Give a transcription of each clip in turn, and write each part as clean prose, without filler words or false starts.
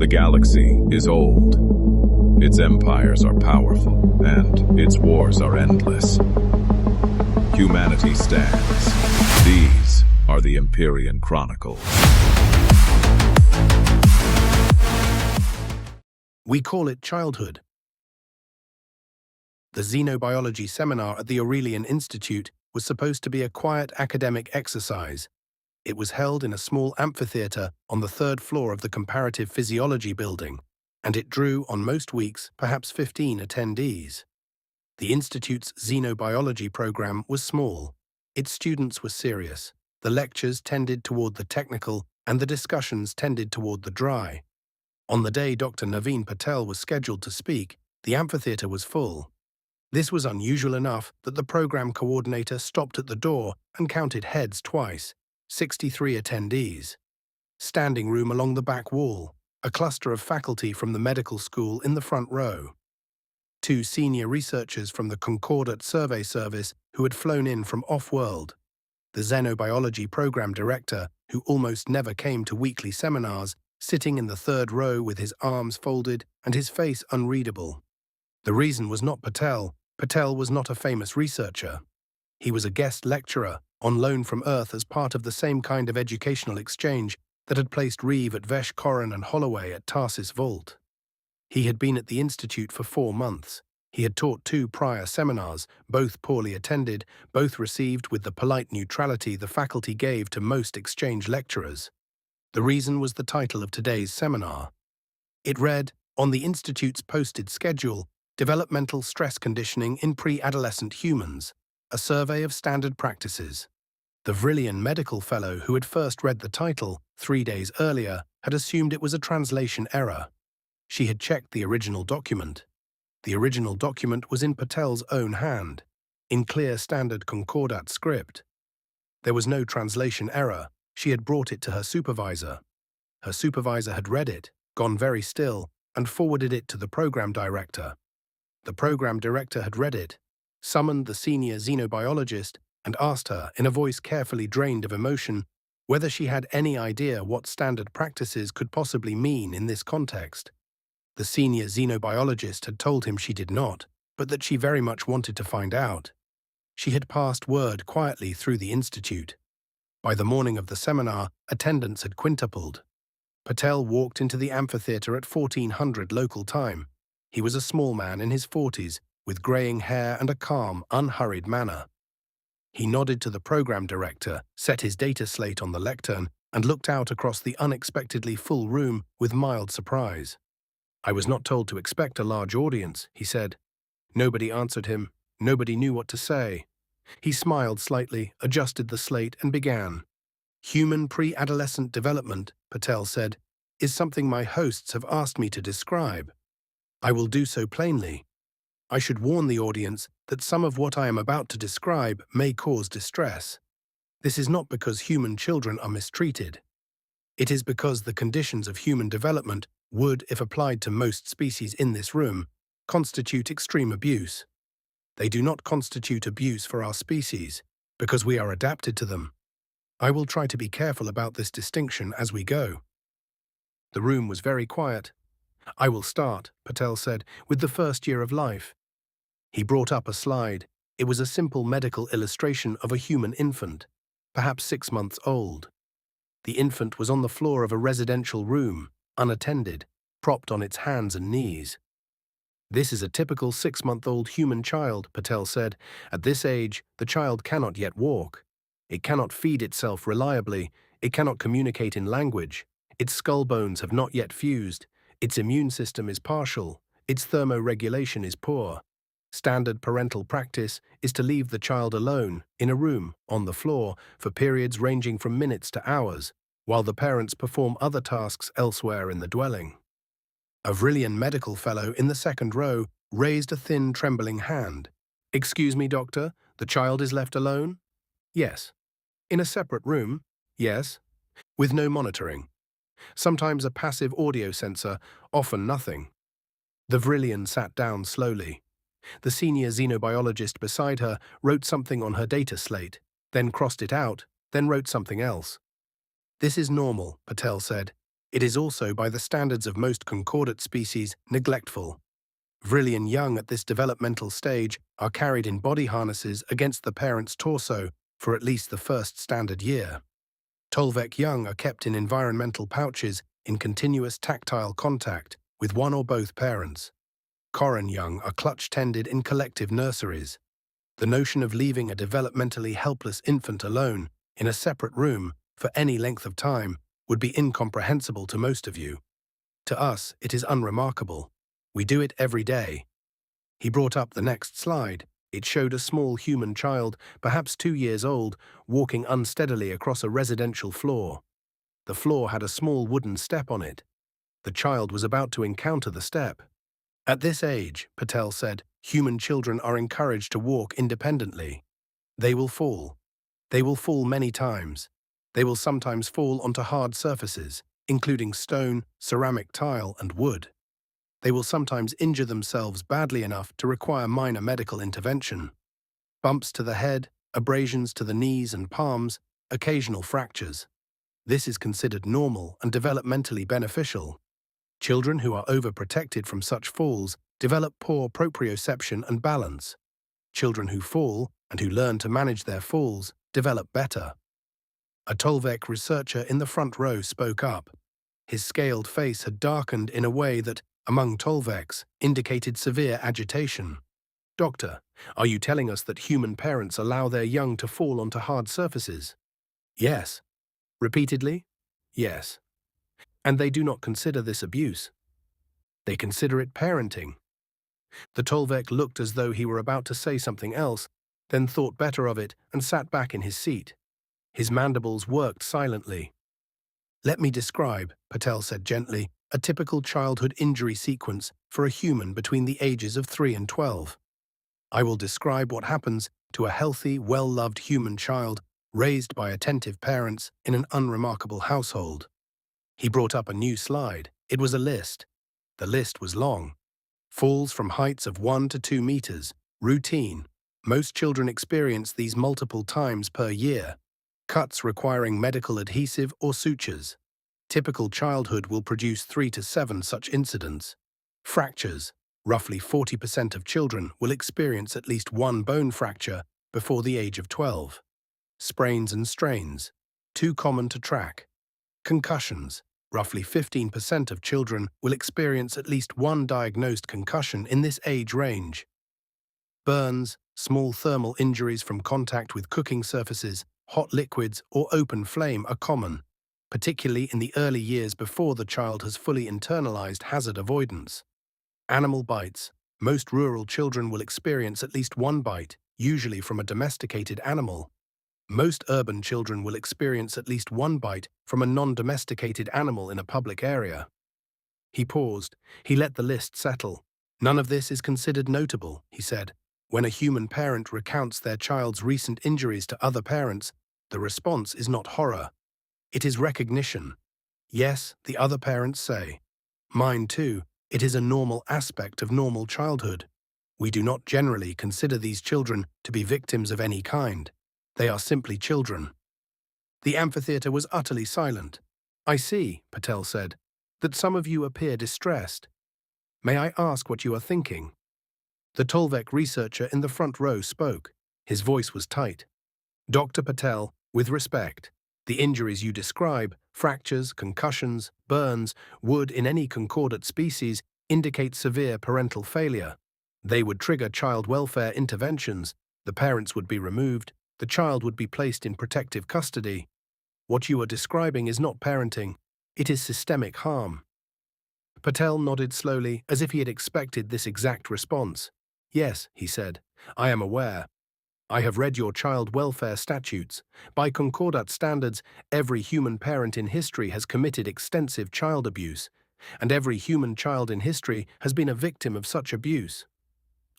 The galaxy is old. Its empires are powerful, and its wars are endless. Humanity stands. These are the Empyrean Chronicles. We call it childhood. The xenobiology seminar at the Aurelian Institute was supposed to be a quiet academic exercise. It was held in a small amphitheater on the third floor of the comparative physiology building, and it drew, on most weeks, perhaps 15 attendees. The Institute's xenobiology program was small. Its students were serious. The lectures tended toward the technical, and the discussions tended toward the dry. On the day Dr. Naveen Patel was scheduled to speak, the amphitheater was full. This was unusual enough that the program coordinator stopped at the door and counted heads twice. 63 attendees. Standing room along the back wall, a cluster of faculty from the medical school in the front row. 2 senior researchers from the Concordat Survey Service who had flown in from off-world. The xenobiology program director, who almost never came to weekly seminars, sitting in the third row with his arms folded and his face unreadable. The reason was not Patel. Patel was not a famous researcher. He was a guest lecturer, on loan from Earth as part of the same kind of educational exchange that had placed Reeve at Vesh Corin and Holloway at Tarsis Vault. He had been at the Institute for 4 months. He had taught 2 prior seminars, both poorly attended, both received with the polite neutrality the faculty gave to most exchange lecturers. The reason was the title of today's seminar. It read, on the Institute's posted schedule, Developmental Stress Conditioning in Pre-Adolescent Humans, a survey of standard practices. The Vrillian medical fellow who had first read the title 3 days earlier had assumed it was a translation error. She had checked the original document. The original document was in Patel's own hand, in clear standard Concordat script. There was no translation error. She had brought it to her supervisor. Her supervisor had read it, gone very still, and forwarded it to the program director. The program director had read it, summoned the senior xenobiologist, and asked her, in a voice carefully drained of emotion, whether she had any idea what standard practices could possibly mean in this context. The senior xenobiologist had told him she did not, but that she very much wanted to find out. She had passed word quietly through the institute. By the morning of the seminar, attendance had quintupled. Patel walked into the amphitheater at 1400 local time. He was a small man in his 40s, with graying hair and a calm, unhurried manner. He nodded to the program director, set his data slate on the lectern, and looked out across the unexpectedly full room with mild surprise. I was not told to expect a large audience, he said. Nobody answered him. Nobody knew what to say. He smiled slightly, adjusted the slate, and began. Human pre-adolescent development, Patel said, is something my hosts have asked me to describe. I will do so plainly. I should warn the audience that some of what I am about to describe may cause distress. This is not because human children are mistreated. It is because the conditions of human development would, if applied to most species in this room, constitute extreme abuse. They do not constitute abuse for our species, because we are adapted to them. I will try to be careful about this distinction as we go. The room was very quiet. I will start, Patel said, with the first year of life. He brought up a slide. It was a simple medical illustration of a human infant, perhaps 6 months old. The infant was on the floor of a residential room, unattended, propped on its hands and knees. This is a typical 6-month-old human child, Patel said. At this age, the child cannot yet walk. It cannot feed itself reliably. It cannot communicate in language. Its skull bones have not yet fused. Its immune system is partial. Its thermoregulation is poor. Standard parental practice is to leave the child alone, in a room, on the floor, for periods ranging from minutes to hours, while the parents perform other tasks elsewhere in the dwelling. A Vrillian medical fellow in the second row raised a thin, trembling hand. Excuse me, doctor, the child is left alone? Yes. In a separate room? Yes. With no monitoring. Sometimes a passive audio sensor, often nothing. The Vrillian sat down slowly. The senior xenobiologist beside her wrote something on her data slate, then crossed it out, then wrote something else. This is normal, Patel said. It is also, by the standards of most concordat species, neglectful. Vrillian young at this developmental stage are carried in body harnesses against the parent's torso for at least the first standard year. Tolvec young are kept in environmental pouches in continuous tactile contact with one or both parents. Coron young are clutch-tended in collective nurseries. The notion of leaving a developmentally helpless infant alone in a separate room for any length of time would be incomprehensible to most of you. To us, it is unremarkable. We do it every day. He brought up the next slide. It showed a small human child, perhaps 2 years old, walking unsteadily across a residential floor. The floor had a small wooden step on it. The child was about to encounter the step. At this age, Patel said, human children are encouraged to walk independently. They will fall. They will fall many times. They will sometimes fall onto hard surfaces, including stone, ceramic tile, and wood. They will sometimes injure themselves badly enough to require minor medical intervention. Bumps to the head, abrasions to the knees and palms, occasional fractures. This is considered normal and developmentally beneficial. Children who are overprotected from such falls develop poor proprioception and balance. Children who fall and who learn to manage their falls develop better. A Tolvec researcher in the front row spoke up. His scaled face had darkened in a way that, among Tolvecs, indicated severe agitation. "Doctor, are you telling us that human parents allow their young to fall onto hard surfaces?" "Yes." "Repeatedly?" "Yes." "And they do not consider this abuse?" "They consider it parenting." The Tolvec looked as though he were about to say something else, then thought better of it and sat back in his seat. His mandibles worked silently. "Let me describe," Patel said gently, "a typical childhood injury sequence for a human between the ages of 3 and 12. I will describe what happens to a healthy, well-loved human child raised by attentive parents in an unremarkable household." He brought up a new slide. It was a list. The list was long. Falls from heights of 1 to 2 meters, routine. Most children experience these multiple times per year. Cuts requiring medical adhesive or sutures. Typical childhood will produce 3 to 7 such incidents. Fractures. Roughly 40% of children will experience at least one bone fracture before the age of 12. Sprains and strains. Too common to track. Concussions. Roughly 15% of children will experience at least one diagnosed concussion in this age range. Burns, small thermal injuries from contact with cooking surfaces, hot liquids, or open flame are common, particularly in the early years before the child has fully internalized hazard avoidance. Animal bites. Most rural children will experience at least one bite, usually from a domesticated animal. Most urban children will experience at least one bite from a non-domesticated animal in a public area. He paused. He let the list settle. "None of this is considered notable," he said. "When a human parent recounts their child's recent injuries to other parents, the response is not horror. It is recognition. Yes, the other parents say. Mine too. It is a normal aspect of normal childhood. We do not generally consider these children to be victims of any kind. They are simply children." The amphitheater was utterly silent. "I see," Patel said, "that some of you appear distressed. May I ask what you are thinking?" The Tolvec researcher in the front row spoke. His voice was tight. "Dr. Patel, with respect, the injuries you describe, fractures, concussions, burns, would, in any concordat species, indicate severe parental failure. They would trigger child welfare interventions, the parents would be removed, the child would be placed in protective custody. What you are describing is not parenting, it is systemic harm." Patel nodded slowly, as if he had expected this exact response. "Yes," he said, "I am aware. I have read your child welfare statutes. By Concordat standards, every human parent in history has committed extensive child abuse, and every human child in history has been a victim of such abuse.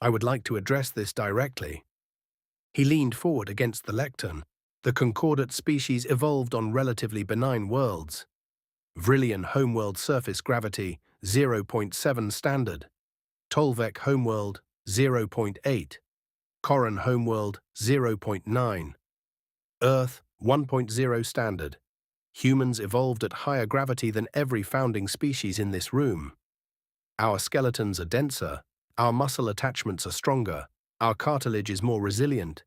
I would like to address this directly." He leaned forward against the lectern. The Concordat species evolved on relatively benign worlds. Vrillian homeworld surface gravity, 0.7 standard. Tolvec homeworld, 0.8. Coron homeworld, 0.9. Earth, 1.0 standard. Humans evolved at higher gravity than every founding species in this room. Our skeletons are denser, our muscle attachments are stronger, our cartilage is more resilient.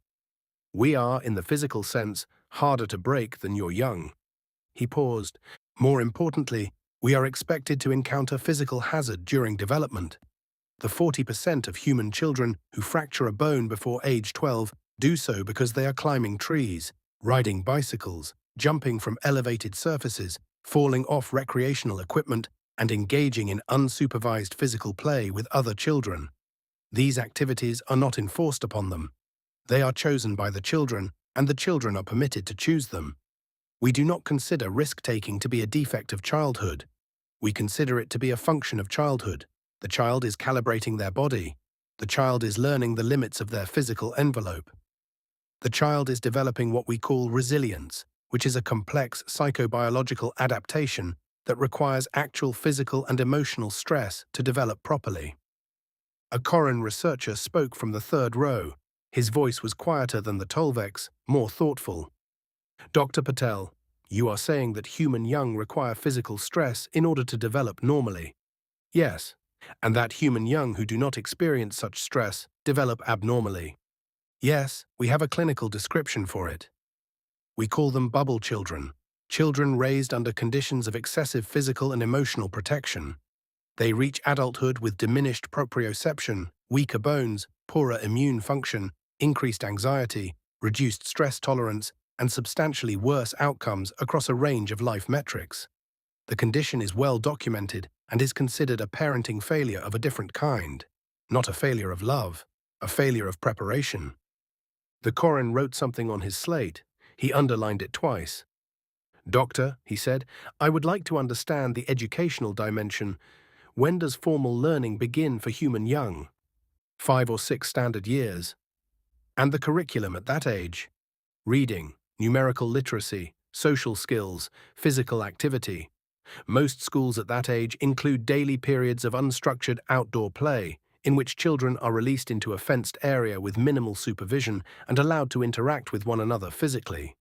We are, in the physical sense, harder to break than your young. He paused. More importantly, we are expected to encounter physical hazard during development. The 40% of human children who fracture a bone before age 12 do so because they are climbing trees, riding bicycles, jumping from elevated surfaces, falling off recreational equipment, and engaging in unsupervised physical play with other children. These activities are not enforced upon them. They are chosen by the children, and the children are permitted to choose them. We do not consider risk-taking to be a defect of childhood. We consider it to be a function of childhood. The child is calibrating their body. The child is learning the limits of their physical envelope. The child is developing what we call resilience, which is a complex psychobiological adaptation that requires actual physical and emotional stress to develop properly. A Koran researcher spoke from the third row. His voice was quieter than the Tolvek's, more thoughtful. Dr. Patel, you are saying that human young require physical stress in order to develop normally. Yes, and that human young who do not experience such stress develop abnormally. Yes, we have a clinical description for it. We call them bubble children, children raised under conditions of excessive physical and emotional protection. They reach adulthood with diminished proprioception, weaker bones, poorer immune function, increased anxiety, reduced stress tolerance, and substantially worse outcomes across a range of life metrics. The condition is well documented and is considered a parenting failure of a different kind, not a failure of love, a failure of preparation. The Koran wrote something on his slate. He underlined it twice. Doctor, he said, I would like to understand the educational dimension. When does formal learning begin for human young? 5 or 6 standard years. And the curriculum at that age? Reading, numerical literacy, social skills, physical activity. Most schools at that age include daily periods of unstructured outdoor play, in which children are released into a fenced area with minimal supervision and allowed to interact with one another physically.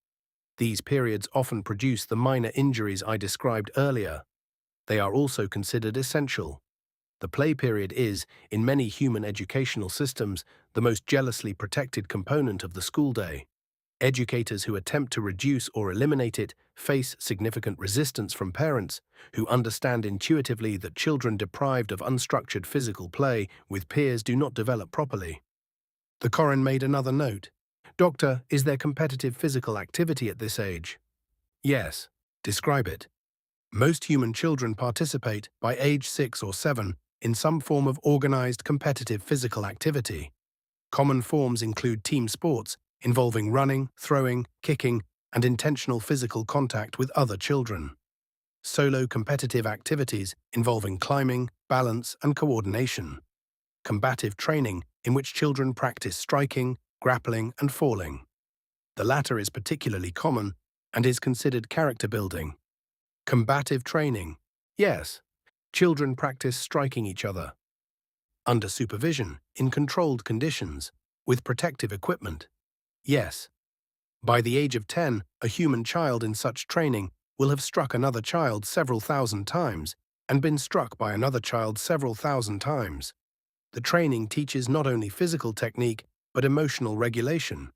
These periods often produce the minor injuries I described earlier. They are also considered essential. The play period is, in many human educational systems, the most jealously protected component of the school day. Educators who attempt to reduce or eliminate it face significant resistance from parents who understand intuitively that children deprived of unstructured physical play with peers do not develop properly. The Koran made another note. Doctor, is there competitive physical activity at this age? Yes. Describe it. Most human children participate, by age 6 or 7, in some form of organized competitive physical activity. Common forms include team sports, involving running, throwing, kicking, and intentional physical contact with other children. Solo competitive activities involving climbing, balance, and coordination. Combative training, in which children practice striking, grappling, and falling. The latter is particularly common and is considered character building. Combative training. Yes, children practice striking each other. Under supervision, in controlled conditions, with protective equipment. Yes. By the age of 10, a human child in such training will have struck another child several thousand times and been struck by another child several thousand times. The training teaches not only physical technique, but emotional regulation.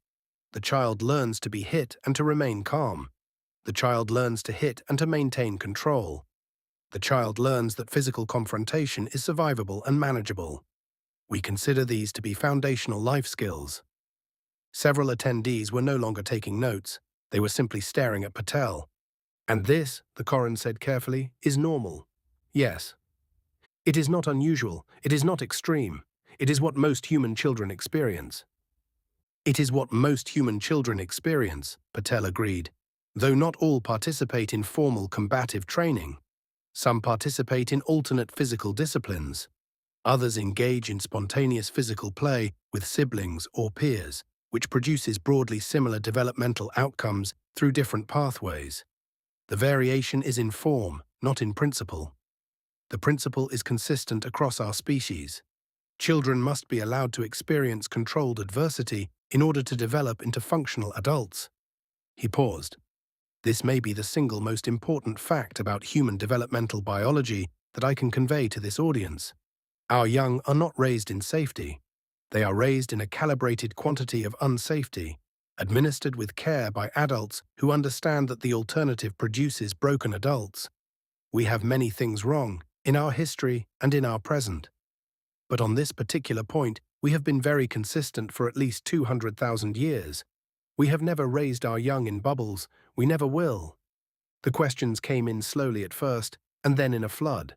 The child learns to be hit and to remain calm. The child learns to hit and to maintain control. The child learns that physical confrontation is survivable and manageable. We consider these to be foundational life skills. Several attendees were no longer taking notes. They were simply staring at Patel. And this, the Koran said carefully, is normal. Yes. It is not unusual. It is not extreme. It is what most human children experience. It is what most human children experience, Patel agreed, though not all participate in formal combative training. Some participate in alternate physical disciplines. Others engage in spontaneous physical play with siblings or peers, which produces broadly similar developmental outcomes through different pathways. The variation is in form, not in principle. The principle is consistent across our species. Children must be allowed to experience controlled adversity in order to develop into functional adults. He paused. This may be the single most important fact about human developmental biology that I can convey to this audience. Our young are not raised in safety. They are raised in a calibrated quantity of unsafety, administered with care by adults who understand that the alternative produces broken adults. We have many things wrong in our history and in our present. But on this particular point, we have been very consistent for at least 200,000 years. We have never raised our young in bubbles. We never will. The questions came in slowly at first, and then in a flood.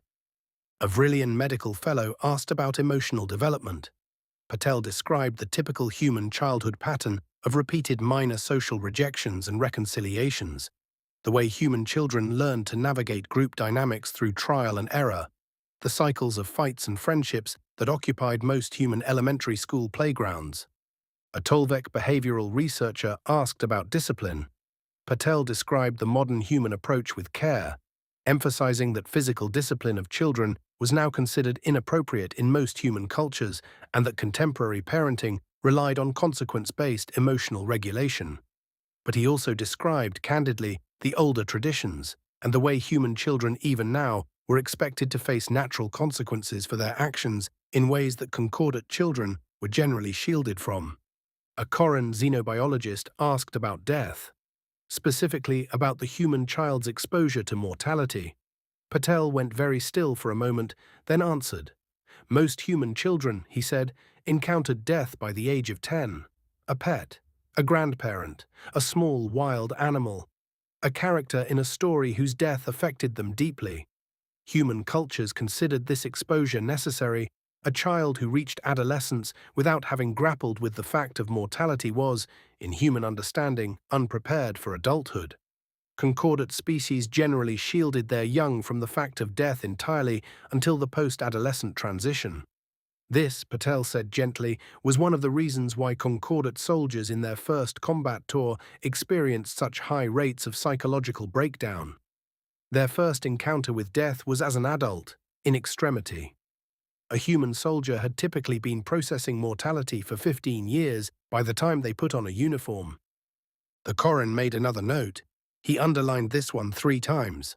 A Vrillian medical fellow asked about emotional development. Patel described the typical human childhood pattern of repeated minor social rejections and reconciliations, the way human children learn to navigate group dynamics through trial and error, the cycles of fights and friendships that occupied most human elementary school playgrounds. A Tolvec behavioral researcher asked about discipline. Patel described the modern human approach with care, emphasizing that physical discipline of children was now considered inappropriate in most human cultures and that contemporary parenting relied on consequence-based emotional regulation. But he also described candidly the older traditions and the way human children even now were expected to face natural consequences for their actions in ways that Concordat children were generally shielded from. A Koran xenobiologist asked about death, specifically about the human child's exposure to mortality. Patel went very still for a moment, then answered. Most human children, he said, encountered death by the age of 10. A pet, a grandparent, a small wild animal, a character in a story whose death affected them deeply. Human cultures considered this exposure necessary. A child who reached adolescence without having grappled with the fact of mortality was, in human understanding, unprepared for adulthood. Concordat species generally shielded their young from the fact of death entirely until the post-adolescent transition. This, Patel said gently, was one of the reasons why Concordat soldiers in their first combat tour experienced such high rates of psychological breakdown. Their first encounter with death was as an adult, in extremity. A human soldier had typically been processing mortality for 15 years by the time they put on a uniform. The Koran made another note. He underlined this one 3 times.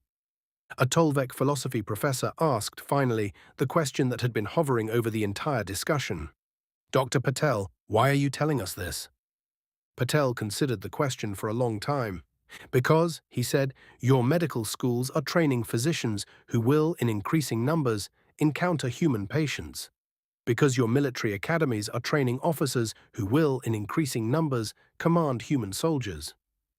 A Tolvec philosophy professor asked, finally, the question that had been hovering over the entire discussion. Dr. Patel, why are you telling us this? Patel considered the question for a long time. Because, he said, your medical schools are training physicians who will, in increasing numbers, encounter human patients. Because your military academies are training officers who will, in increasing numbers, command human soldiers.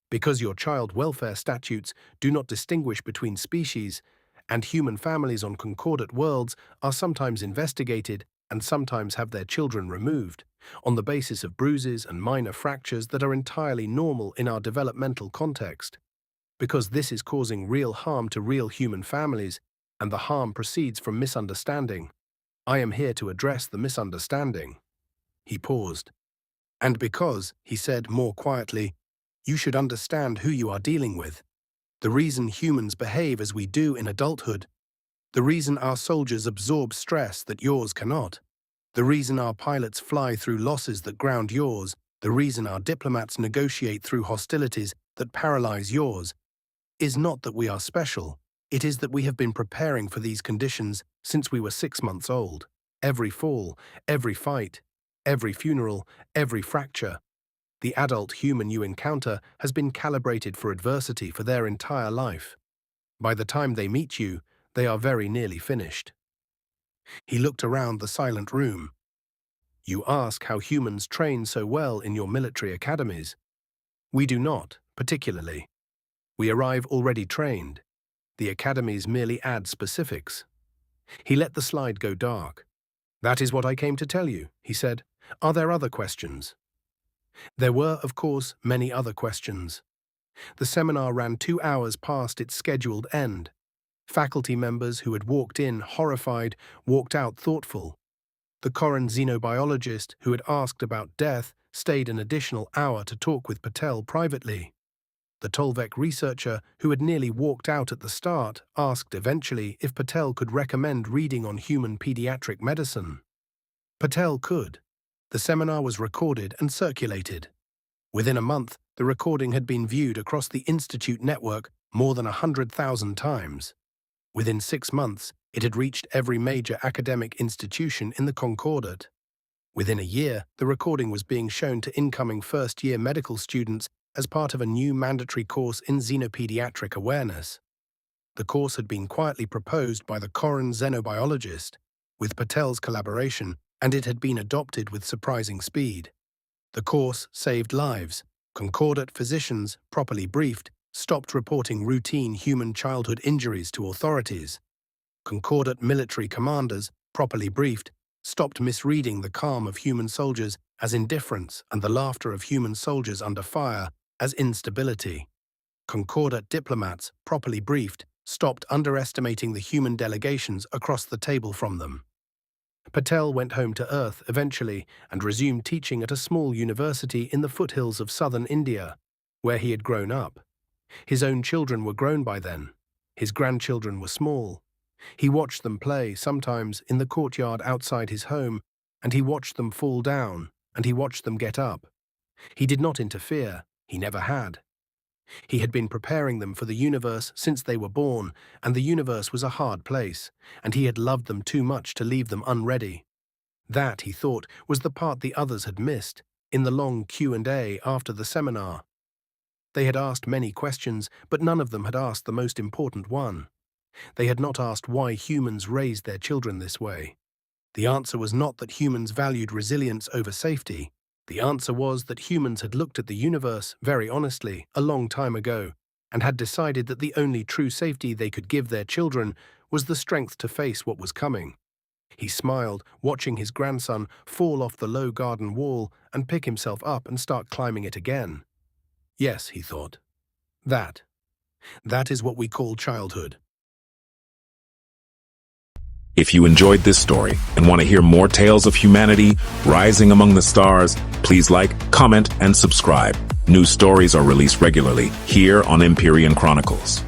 Because your child welfare statutes do not distinguish between species, and human families on Concordat worlds are sometimes investigated and sometimes have their children removed, on the basis of bruises and minor fractures that are entirely normal in our developmental context. Because this is causing real harm to real human families, and the harm proceeds from misunderstanding. I am here to address the misunderstanding. He paused. And because, he said more quietly, you should understand who you are dealing with. The reason humans behave as we do in adulthood. The reason our soldiers absorb stress that yours cannot. The reason our pilots fly through losses that ground yours. The reason our diplomats negotiate through hostilities that paralyze yours. Is not that we are special. It is that we have been preparing for these conditions since we were 6 months old. Every fall, every fight, every funeral, every fracture. The adult human you encounter has been calibrated for adversity for their entire life. By the time they meet you, they are very nearly finished. He looked around the silent room. You ask how humans train so well in your military academies. We do not, particularly. We arrive already trained. The academies merely add specifics. He let the slide go dark. That is what I came to tell you, he said. Are there other questions? There were, of course, many other questions. The seminar ran 2 hours past its scheduled end. Faculty members who had walked in horrified walked out thoughtful. The Koran xenobiologist who had asked about death stayed an additional hour to talk with Patel privately. The Tolvec researcher who had nearly walked out at the start asked eventually if Patel could recommend reading on human pediatric medicine. Patel could. The seminar was recorded and circulated. Within a month, The recording had been viewed across the Institute network more than 100,000 times. Within 6 months, it had reached every major academic institution in the Concordat. Within a year, the recording was being shown to incoming first-year medical students as part of a new mandatory course in xenopediatric awareness. The course had been quietly proposed by the Koran xenobiologist, with Patel's collaboration, and it had been adopted with surprising speed. The course saved lives. Concordat physicians, properly briefed, stopped reporting routine human childhood injuries to authorities. Concordat military commanders, properly briefed, stopped misreading the calm of human soldiers as indifference and the laughter of human soldiers under fire as instability. Concordat diplomats, properly briefed, stopped underestimating the human delegations across the table from them. Patel went home to Earth eventually and resumed teaching at a small university in the foothills of southern India, where he had grown up. His own children were grown by then. His grandchildren were small. He watched them play, sometimes in the courtyard outside his home, and he watched them fall down, and he watched them get up. He did not interfere. He never had. He had been preparing them for the universe since they were born, and the universe was a hard place, and he had loved them too much to leave them unready. That, he thought, was the part the others had missed, in the long Q&A after the seminar. They had asked many questions, but none of them had asked the most important one. They had not asked why humans raised their children this way. The answer was not that humans valued resilience over safety. The answer was that humans had looked at the universe, very honestly, a long time ago, and had decided that the only true safety they could give their children was the strength to face what was coming. He smiled, watching his grandson fall off the low garden wall and pick himself up and start climbing it again. Yes, he thought. That is what we call childhood. If you enjoyed this story and want to hear more tales of humanity rising among the stars, please like, comment, and subscribe. New stories are released regularly here on Empyrean Chronicles.